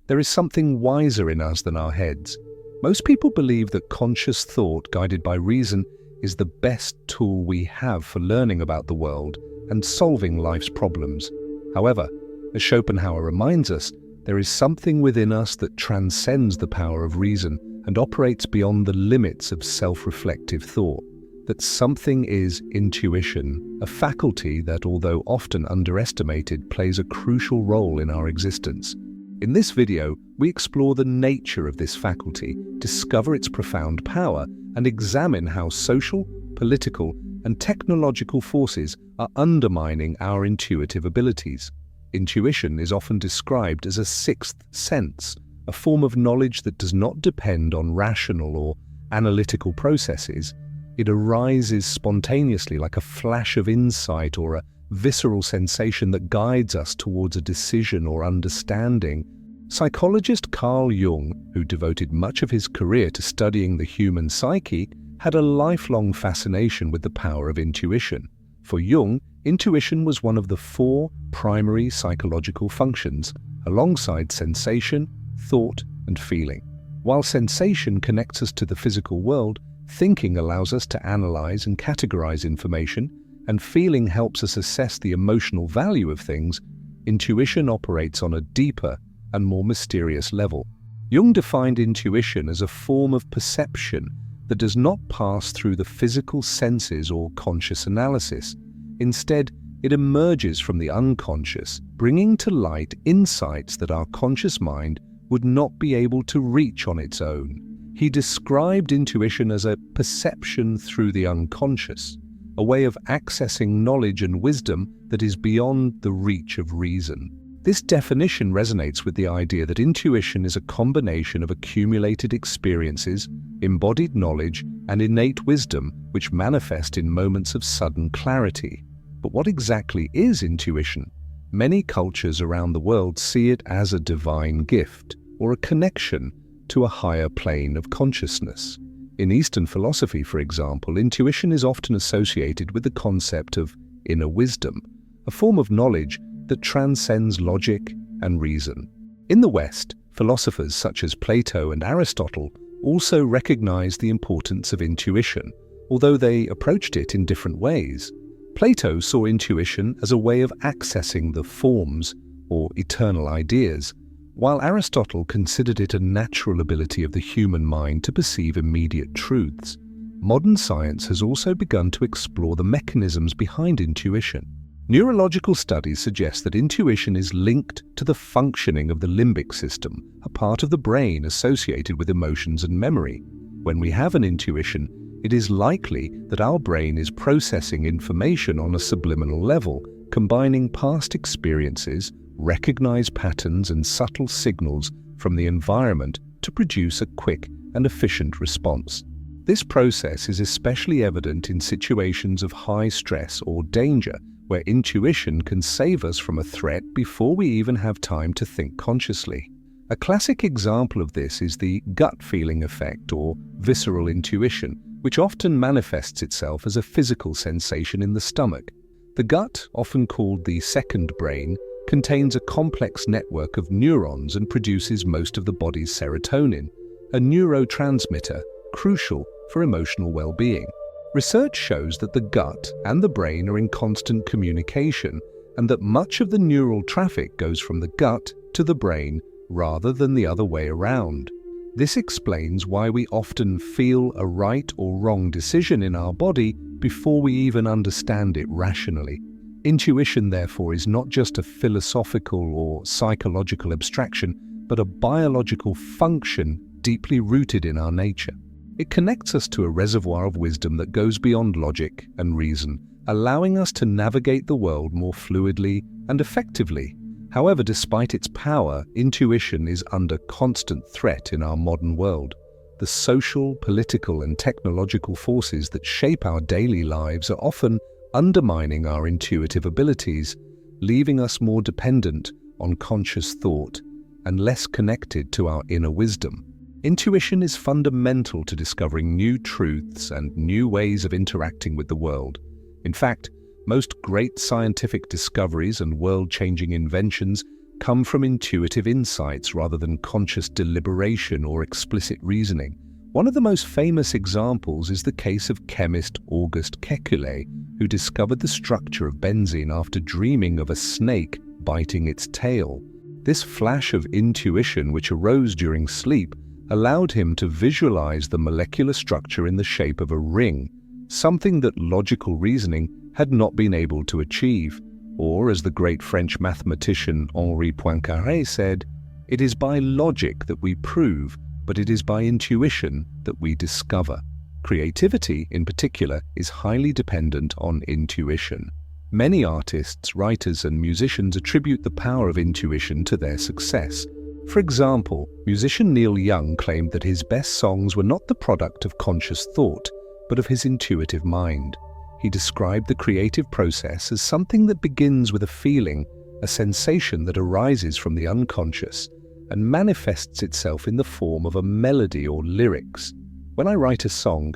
There is something wiser in us than our heads. Most people believe that conscious thought guided by reason is the best tool we have for learning about the world and solving life's problems. However, as Schopenhauer reminds us, there is something within us that transcends the power of reason and operates beyond the limits of self-reflective thought. That something is intuition, a faculty that, although often underestimated, plays a crucial role in our existence. In this video, we explore the nature of this faculty, discover its profound power, and examine how social, political, and technological forces are undermining our intuitive abilities. Intuition is often described as a sixth sense, a form of knowledge that does not depend on rational or analytical processes. It arises spontaneously like a flash of insight or a visceral sensation that guides us towards a decision or understanding. Psychologist Carl Jung, who devoted much of his career to studying the human psyche, had a lifelong fascination with the power of intuition. For Jung, intuition was one of the four primary psychological functions, alongside sensation, thought, and feeling. While sensation connects us to the physical world, thinking allows us to analyze and categorize information, and feeling helps us assess the emotional value of things. Intuition operates on a deeper and more mysterious level. Jung defined intuition as a form of perception that does not pass through the physical senses or conscious analysis. Instead, it emerges from the unconscious, bringing to light insights that our conscious mind would not be able to reach on its own. He described intuition as a perception through the unconscious, a way of accessing knowledge and wisdom that is beyond the reach of reason. This definition resonates with the idea that intuition is a combination of accumulated experiences, embodied knowledge, and innate wisdom which manifest in moments of sudden clarity. But what exactly is intuition? Many cultures around the world see it as a divine gift or a connection to a higher plane of consciousness. In Eastern philosophy, for example, intuition is often associated with the concept of inner wisdom, a form of knowledge that transcends logic and reason. In the West, philosophers such as Plato and Aristotle also recognized the importance of intuition, although they approached it in different ways. Plato saw intuition as a way of accessing the forms, or eternal ideas, while Aristotle considered it a natural ability of the human mind to perceive immediate truths. Modern science has also begun to explore the mechanisms behind intuition. Neurological studies suggest that intuition is linked to the functioning of the limbic system, a part of the brain associated with emotions and memory. When we have an intuition, it is likely that our brain is processing information on a subliminal level, combining past experiences, recognized patterns, and subtle signals from the environment to produce a quick and efficient response. This process is especially evident in situations of high stress or danger, where intuition can save us from a threat before we even have time to think consciously. A classic example of this is the gut feeling effect or visceral intuition, which often manifests itself as a physical sensation in the stomach. The gut, often called the second brain, contains a complex network of neurons and produces most of the body's serotonin, a neurotransmitter crucial for emotional well-being. Research shows that the gut and the brain are in constant communication, and that much of the neural traffic goes from the gut to the brain rather than the other way around. This explains why we often feel a right or wrong decision in our body before we even understand it rationally. Intuition, therefore, is not just a philosophical or psychological abstraction, but a biological function deeply rooted in our nature. It connects us to a reservoir of wisdom that goes beyond logic and reason, allowing us to navigate the world more fluidly and effectively. However, despite its power, intuition is under constant threat in our modern world. The social, political, and technological forces that shape our daily lives are often undermining our intuitive abilities, leaving us more dependent on conscious thought and less connected to our inner wisdom. Intuition is fundamental to discovering new truths and new ways of interacting with the world. In fact, most great scientific discoveries and world-changing inventions come from intuitive insights rather than conscious deliberation or explicit reasoning. One of the most famous examples is the case of chemist Auguste Kekulé, who discovered the structure of benzene after dreaming of a snake biting its tail. This flash of intuition, which arose during sleep, allowed him to visualize the molecular structure in the shape of a ring, something that logical reasoning had not been able to achieve. Or, as the great French mathematician Henri Poincaré said, "It is by logic that we prove, but it is by intuition that we discover." Creativity, in particular, is highly dependent on intuition. Many artists, writers, and musicians attribute the power of intuition to their success. For example, musician Neil Young claimed that his best songs were not the product of conscious thought, but of his intuitive mind. He described the creative process as something that begins with a feeling, a sensation that arises from the unconscious, and manifests itself in the form of a melody or lyrics. "When I write a song,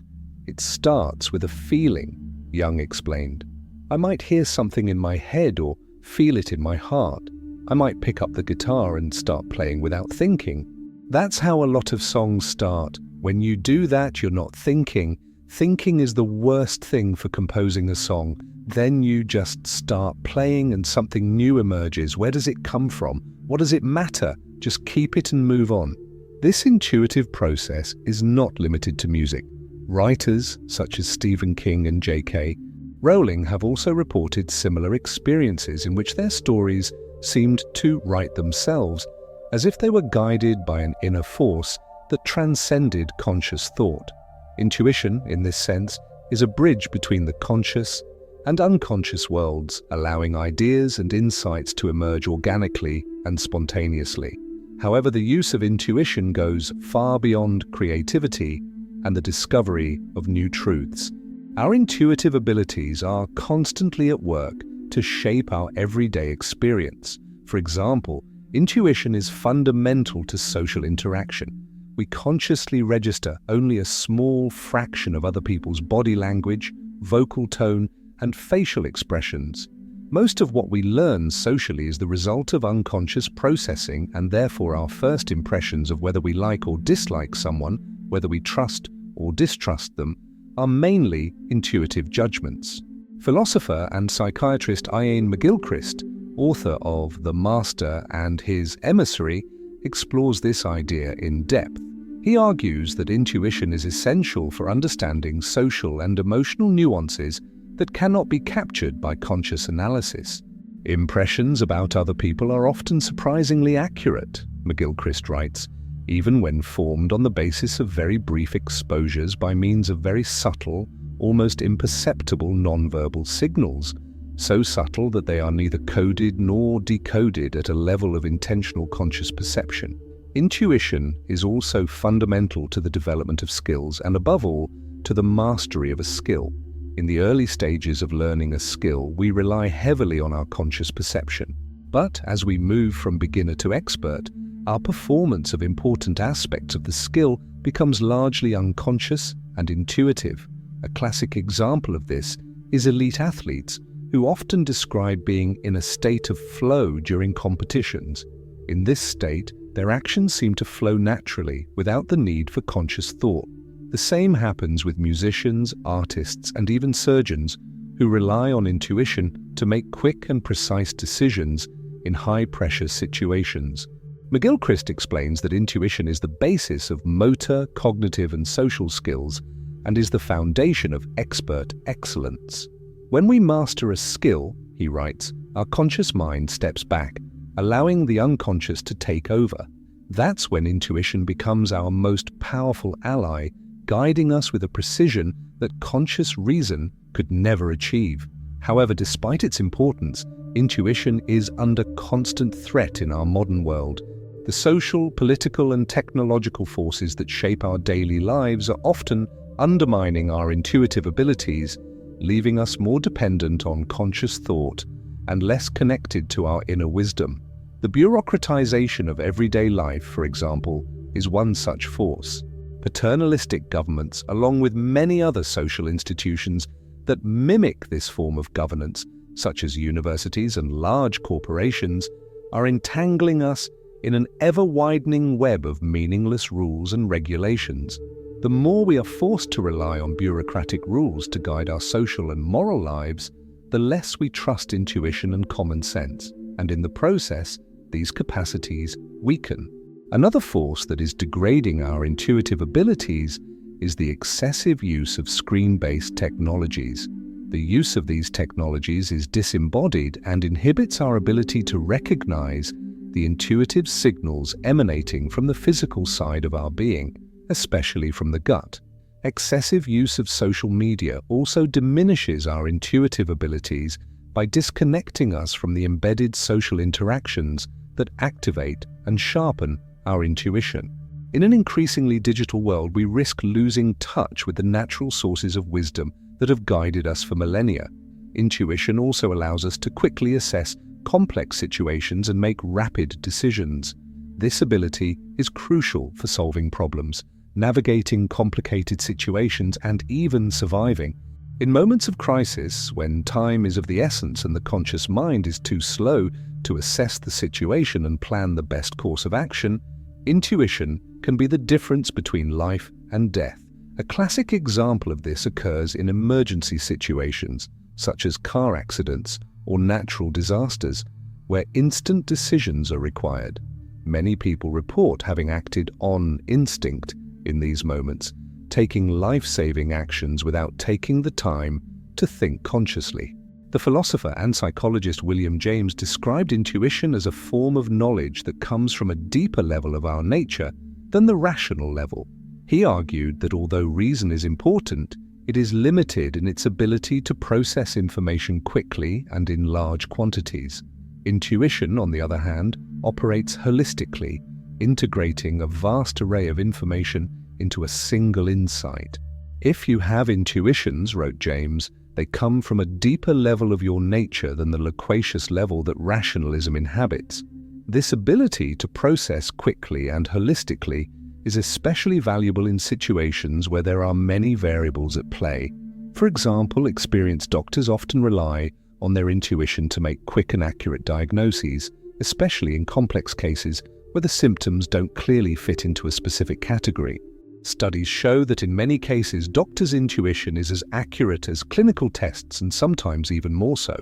it starts with a feeling," Young explained. "I might hear something in my head or feel it in my heart. I might pick up the guitar and start playing without thinking. That's how a lot of songs start. When you do that, you're not thinking. Thinking is the worst thing for composing a song. Then you just start playing and something new emerges. Where does it come from? What does it matter? Just keep it and move on." This intuitive process is not limited to music. Writers such as Stephen King and J.K. Rowling have also reported similar experiences in which their stories seemed to write themselves, as if they were guided by an inner force that transcended conscious thought. Intuition, in this sense, is a bridge between the conscious and unconscious worlds, allowing ideas and insights to emerge organically and spontaneously. However, the use of intuition goes far beyond creativity and the discovery of new truths. Our intuitive abilities are constantly at work to shape our everyday experience. For example, intuition is fundamental to social interaction. We consciously register only a small fraction of other people's body language, vocal tone, and facial expressions. Most of what we learn socially is the result of unconscious processing, and therefore our first impressions of whether we like or dislike someone, whether we trust or distrust them, are mainly intuitive judgments. Philosopher and psychiatrist Iain McGilchrist, author of The Master and His Emissary, explores this idea in depth. He argues that intuition is essential for understanding social and emotional nuances that cannot be captured by conscious analysis. Impressions about other people are often surprisingly accurate, McGilchrist writes, even when formed on the basis of very brief exposures by means of very subtle, almost imperceptible nonverbal signals, so subtle that they are neither coded nor decoded at a level of intentional conscious perception. Intuition is also fundamental to the development of skills and, above all, to the mastery of a skill. In the early stages of learning a skill, we rely heavily on our conscious perception. But as we move from beginner to expert, our performance of important aspects of the skill becomes largely unconscious and intuitive. A classic example of this is elite athletes, who often describe being in a state of flow during competitions. In this state, their actions seem to flow naturally without the need for conscious thought. The same happens with musicians, artists, and even surgeons who rely on intuition to make quick and precise decisions in high-pressure situations. McGilchrist explains that intuition is the basis of motor, cognitive, and social skills and is the foundation of expert excellence. When we master a skill, he writes, our conscious mind steps back, allowing the unconscious to take over. That's when intuition becomes our most powerful ally, guiding us with a precision that conscious reason could never achieve. However, despite its importance, intuition is under constant threat in our modern world. The social, political, and technological forces that shape our daily lives are often undermining our intuitive abilities, leaving us more dependent on conscious thought and less connected to our inner wisdom. The bureaucratization of everyday life, for example, is one such force. Paternalistic governments, along with many other social institutions that mimic this form of governance, such as universities and large corporations, are entangling us in an ever-widening web of meaningless rules and regulations. The more we are forced to rely on bureaucratic rules to guide our social and moral lives, the less we trust intuition and common sense, and in the process, these capacities weaken. Another force that is degrading our intuitive abilities is the excessive use of screen-based technologies. The use of these technologies is disembodied and inhibits our ability to recognize the intuitive signals emanating from the physical side of our being, especially from the gut. Excessive use of social media also diminishes our intuitive abilities by disconnecting us from the embedded social interactions that activate and sharpen our intuition. In an increasingly digital world, we risk losing touch with the natural sources of wisdom that have guided us for millennia. Intuition also allows us to quickly assess complex situations and make rapid decisions. This ability is crucial for solving problems, navigating complicated situations, and even surviving. In moments of crisis, when time is of the essence and the conscious mind is too slow to assess the situation and plan the best course of action, intuition can be the difference between life and death. A classic example of this occurs in emergency situations, such as car accidents or natural disasters, where instant decisions are required. Many people report having acted on instinct in these moments, taking life-saving actions without taking the time to think consciously. The philosopher and psychologist William James described intuition as a form of knowledge that comes from a deeper level of our nature than the rational level. He argued that although reason is important, it is limited in its ability to process information quickly and in large quantities. Intuition, on the other hand, operates holistically, integrating a vast array of information into a single insight. If you have intuitions, wrote James, they come from a deeper level of your nature than the loquacious level that rationalism inhabits. This ability to process quickly and holistically is especially valuable in situations where there are many variables at play. For example, experienced doctors often rely on their intuition to make quick and accurate diagnoses, especially in complex cases where the symptoms don't clearly fit into a specific category. Studies show that in many cases, doctors' intuition is as accurate as clinical tests, and sometimes even more so.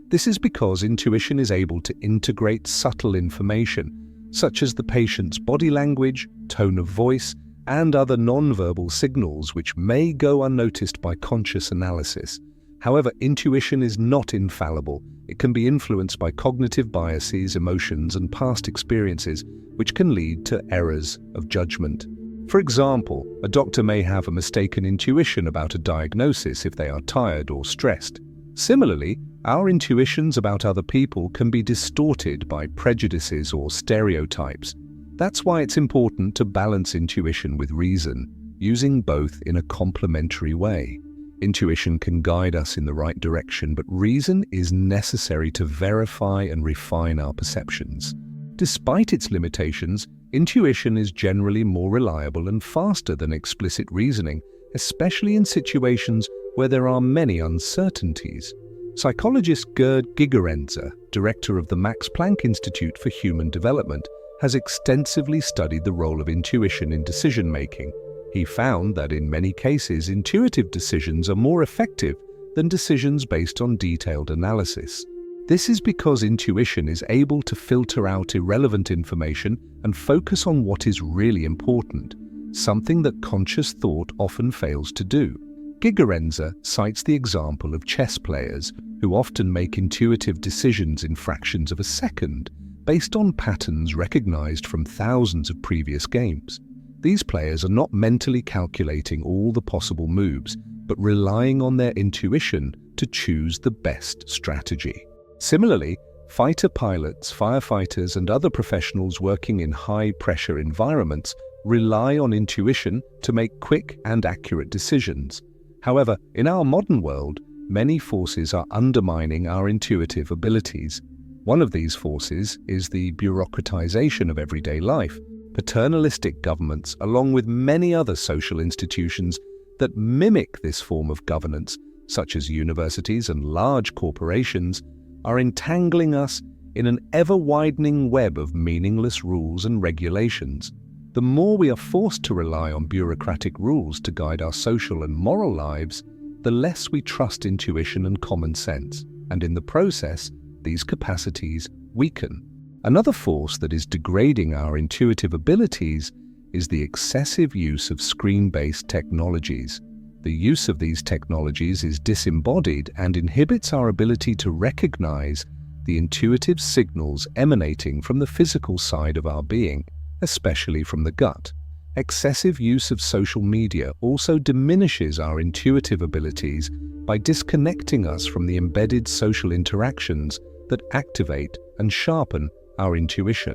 This is because intuition is able to integrate subtle information, such as the patient's body language, tone of voice, and other non-verbal signals which may go unnoticed by conscious analysis. However, intuition is not infallible. It can be influenced by cognitive biases, emotions, and past experiences, which can lead to errors of judgment. For example, a doctor may have a mistaken intuition about a diagnosis if they are tired or stressed. Similarly, our intuitions about other people can be distorted by prejudices or stereotypes. That's why it's important to balance intuition with reason, using both in a complementary way. Intuition can guide us in the right direction, but reason is necessary to verify and refine our perceptions. Despite its limitations, intuition is generally more reliable and faster than explicit reasoning, especially in situations where there are many uncertainties. Psychologist Gerd Gigerenzer, director of the Max Planck Institute for Human Development, has extensively studied the role of intuition in decision-making. He found that in many cases, intuitive decisions are more effective than decisions based on detailed analysis. This is because intuition is able to filter out irrelevant information and focus on what is really important, something that conscious thought often fails to do. Gigerenzer cites the example of chess players who often make intuitive decisions in fractions of a second, based on patterns recognized from thousands of previous games. These players are not mentally calculating all the possible moves, but relying on their intuition to choose the best strategy. Similarly, fighter pilots, firefighters, and other professionals working in high-pressure environments rely on intuition to make quick and accurate decisions. However, in our modern world, many forces are undermining our intuitive abilities. One of these forces is the bureaucratization of everyday life. Paternalistic governments, along with many other social institutions that mimic this form of governance, such as universities and large corporations, are entangling us in an ever-widening web of meaningless rules and regulations. The more we are forced to rely on bureaucratic rules to guide our social and moral lives, the less we trust intuition and common sense, and in the process, these capacities weaken. Another force that is degrading our intuitive abilities is the excessive use of screen-based technologies. The use of these technologies is disembodied and inhibits our ability to recognize the intuitive signals emanating from the physical side of our being, especially from the gut. Excessive use of social media also diminishes our intuitive abilities by disconnecting us from the embedded social interactions that activate and sharpen our intuition.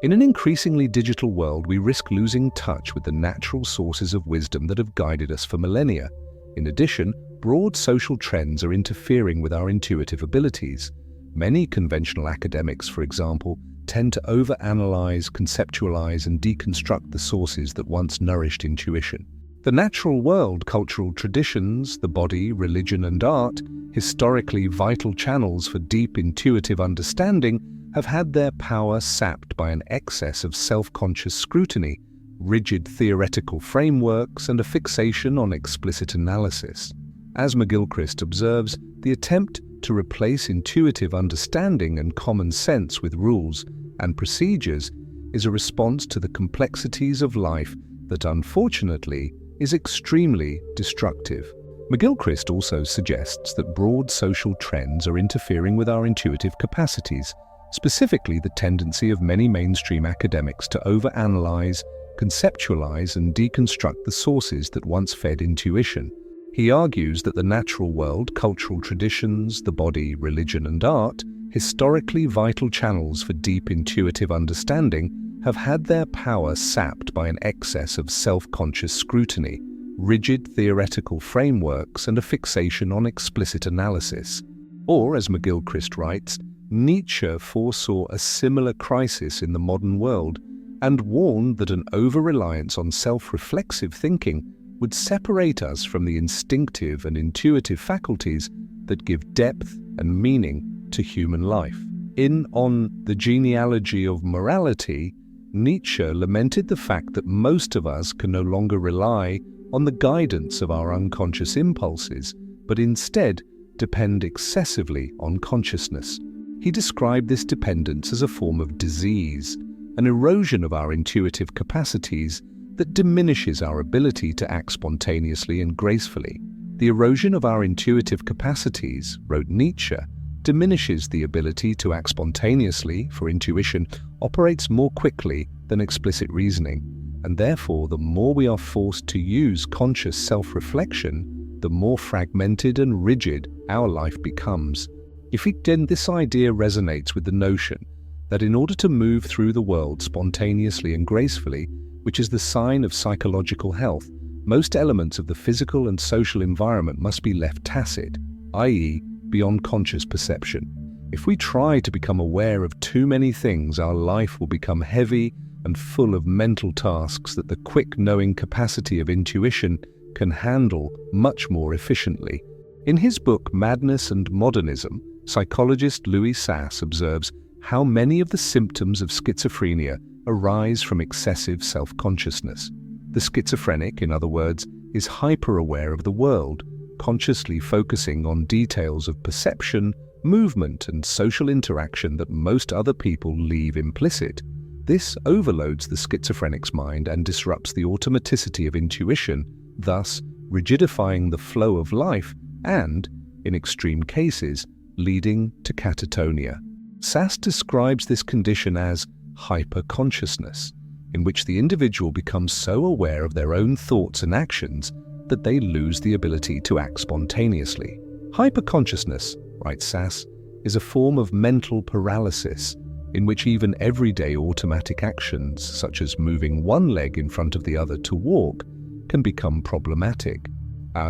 In an increasingly digital world, we risk losing touch with the natural sources of wisdom that have guided us for millennia. In addition, broad social trends are interfering with our intuitive abilities. Many conventional academics, for example, tend to overanalyze, conceptualize, and deconstruct the sources that once nourished intuition. The natural world, cultural traditions, the body, religion, and art, historically vital channels for deep intuitive understanding, have had their power sapped by an excess of self-conscious scrutiny, rigid theoretical frameworks, and a fixation on explicit analysis. As McGilchrist observes, the attempt to replace intuitive understanding and common sense with rules and procedures is a response to the complexities of life that, unfortunately, is extremely destructive. McGilchrist also suggests that broad social trends are interfering with our intuitive capacities, specifically the tendency of many mainstream academics to overanalyze, conceptualize, and deconstruct the sources that once fed intuition. He argues that the natural world, cultural traditions, the body, religion, and art, historically vital channels for deep intuitive understanding, have had their power sapped by an excess of self-conscious scrutiny, rigid theoretical frameworks, and a fixation on explicit analysis. Or, as McGilchrist writes, Nietzsche foresaw a similar crisis in the modern world and warned that an over-reliance on self-reflexive thinking would separate us from the instinctive and intuitive faculties that give depth and meaning to human life. On the genealogy of morality, Nietzsche lamented the fact that most of us can no longer rely on the guidance of our unconscious impulses, but instead depend excessively on consciousness. He described this dependence as a form of disease, an erosion of our intuitive capacities that diminishes our ability to act spontaneously and gracefully. The erosion of our intuitive capacities, wrote Nietzsche, diminishes the ability to act spontaneously, for intuition operates more quickly than explicit reasoning, and therefore the more we are forced to use conscious self-reflection, the more fragmented and rigid our life becomes. This idea resonates with the notion that in order to move through the world spontaneously and gracefully, which is the sign of psychological health, most elements of the physical and social environment must be left tacit, i.e., beyond conscious perception. If we try to become aware of too many things, our life will become heavy and full of mental tasks that the quick knowing capacity of intuition can handle much more efficiently. In his book Madness and Modernism, psychologist Louis Sass observes how many of the symptoms of schizophrenia arise from excessive self-consciousness. The schizophrenic, in other words, is hyper-aware of the world, consciously focusing on details of perception, movement, and social interaction that most other people leave implicit. This overloads the schizophrenic's mind and disrupts the automaticity of intuition, thus rigidifying the flow of life and, in extreme cases, leading to catatonia. Sass describes this condition as hyperconsciousness, in which the individual becomes so aware of their own thoughts and actions that they lose the ability to act spontaneously. Hyperconsciousness, writes Sass, is a form of mental paralysis in which even everyday automatic actions, such as moving one leg in front of the other to walk, can become problematic.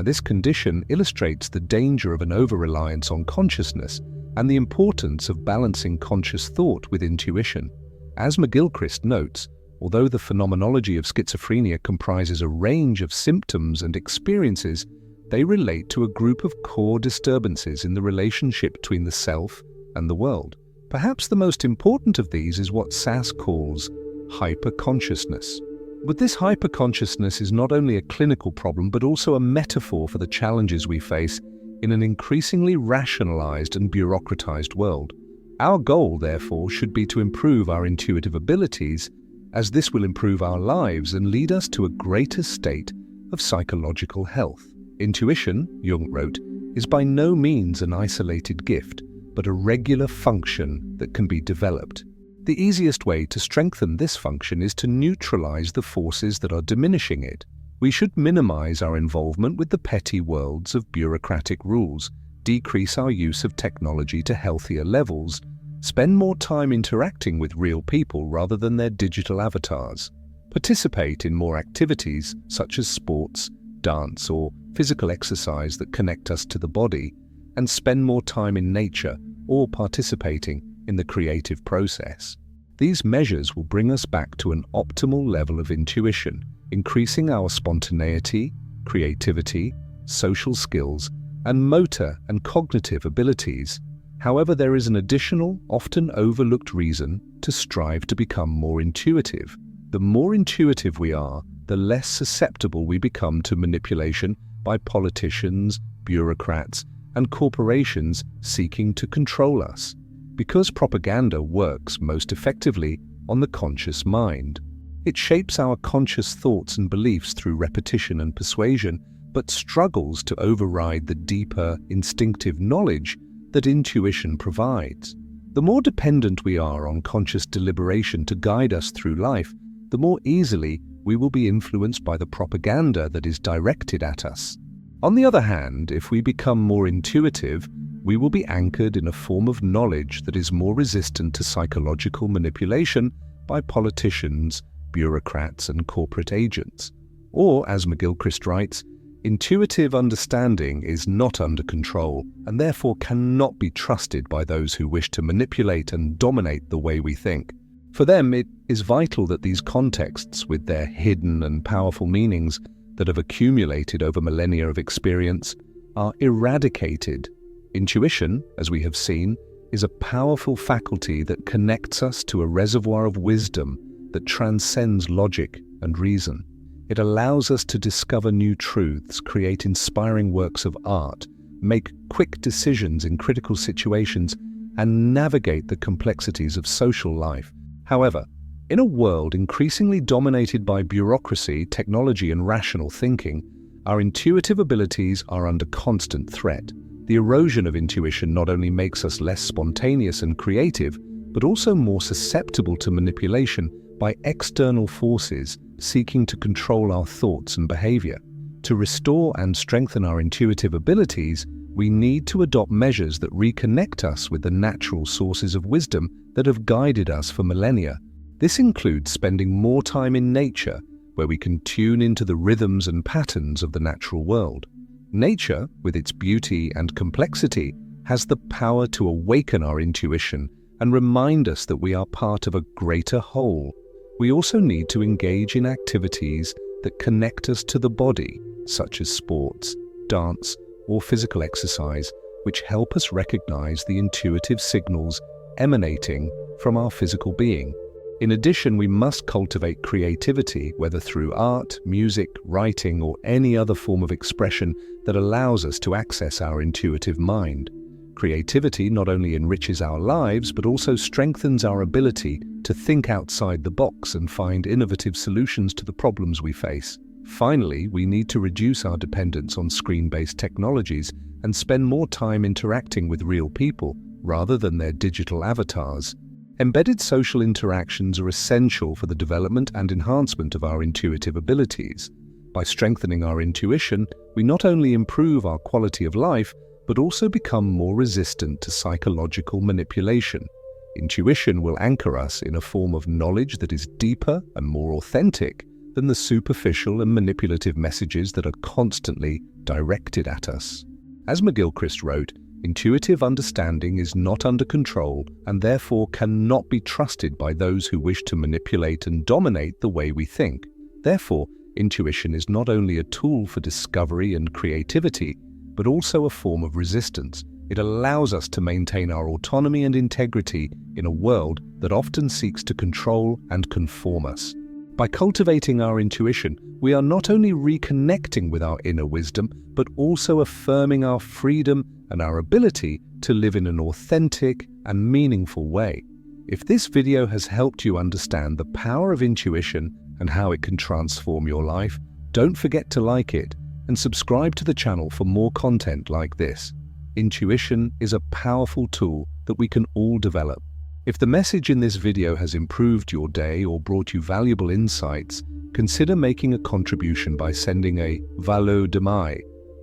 This condition illustrates the danger of an over-reliance on consciousness and the importance of balancing conscious thought with intuition. As McGilchrist notes, although the phenomenology of schizophrenia comprises a range of symptoms and experiences, they relate to a group of core disturbances in the relationship between the self and the world. Perhaps the most important of these is what Sass calls hyperconsciousness. But this hyperconsciousness is not only a clinical problem but also a metaphor for the challenges we face in an increasingly rationalized and bureaucratized world. Our goal, therefore, should be to improve our intuitive abilities, as this will improve our lives and lead us to a greater state of psychological health. Intuition, Jung wrote, is by no means an isolated gift, but a regular function that can be developed. The easiest way to strengthen this function is to neutralize the forces that are diminishing it. We should minimize our involvement with the petty worlds of bureaucratic rules, decrease our use of technology to healthier levels, spend more time interacting with real people rather than their digital avatars, participate in more activities such as sports, dance, or physical exercise that connect us to the body, and spend more time in nature or participating in the creative process. These measures will bring us back to an optimal level of intuition, increasing our spontaneity, creativity, social skills, and motor and cognitive abilities. However, there is an additional, often overlooked reason to strive to become more intuitive. The more intuitive we are, the less susceptible we become to manipulation by politicians, bureaucrats, and corporations seeking to control us, because propaganda works most effectively on the conscious mind. It shapes our conscious thoughts and beliefs through repetition and persuasion, but struggles to override the deeper, instinctive knowledge that intuition provides. The more dependent we are on conscious deliberation to guide us through life, the more easily we will be influenced by the propaganda that is directed at us. On the other hand, if we become more intuitive, we will be anchored in a form of knowledge that is more resistant to psychological manipulation by politicians, bureaucrats, and corporate agents. Or, as McGilchrist writes, intuitive understanding is not under control and therefore cannot be trusted by those who wish to manipulate and dominate the way we think. For them, it is vital that these contexts, with their hidden and powerful meanings that have accumulated over millennia of experience, are eradicated. Intuition, as we have seen, is a powerful faculty that connects us to a reservoir of wisdom that transcends logic and reason. It allows us to discover new truths, create inspiring works of art, make quick decisions in critical situations, and navigate the complexities of social life. However, in a world increasingly dominated by bureaucracy, technology, and rational thinking, our intuitive abilities are under constant threat. The erosion of intuition not only makes us less spontaneous and creative, but also more susceptible to manipulation by external forces seeking to control our thoughts and behavior. To restore and strengthen our intuitive abilities, we need to adopt measures that reconnect us with the natural sources of wisdom that have guided us for millennia. This includes spending more time in nature, where we can tune into the rhythms and patterns of the natural world. Nature, with its beauty and complexity, has the power to awaken our intuition and remind us that we are part of a greater whole. We also need to engage in activities that connect us to the body, such as sports, dance, or physical exercise, which help us recognize the intuitive signals emanating from our physical being. In addition, we must cultivate creativity, whether through art, music, writing, or any other form of expression that allows us to access our intuitive mind. Creativity not only enriches our lives, but also strengthens our ability to think outside the box and find innovative solutions to the problems we face. Finally, we need to reduce our dependence on screen-based technologies and spend more time interacting with real people rather than their digital avatars. Embedded social interactions are essential for the development and enhancement of our intuitive abilities. By strengthening our intuition, we not only improve our quality of life, but also become more resistant to psychological manipulation. Intuition will anchor us in a form of knowledge that is deeper and more authentic than the superficial and manipulative messages that are constantly directed at us. As McGilchrist wrote, intuitive understanding is not under control and therefore cannot be trusted by those who wish to manipulate and dominate the way we think. Therefore, intuition is not only a tool for discovery and creativity, but also a form of resistance, It allows us to maintain our autonomy and integrity in a world that often seeks to control and conform us. By cultivating our intuition, we are not only reconnecting with our inner wisdom, but also affirming our freedom and our ability to live in an authentic and meaningful way. If this video has helped you understand the power of intuition and how it can transform your life, don't forget to like it and subscribe to the channel for more content like this. Intuition is a powerful tool that we can all develop. If the message in this video has improved your day or brought you valuable insights, consider making a contribution by sending a valeur de mai.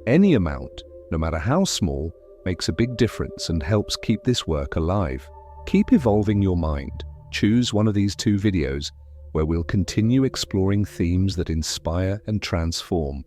Any amount, no matter how small, makes a big difference and helps keep this work alive. Keep evolving your mind. Choose one of these 2 videos where we'll continue exploring themes that inspire and transform.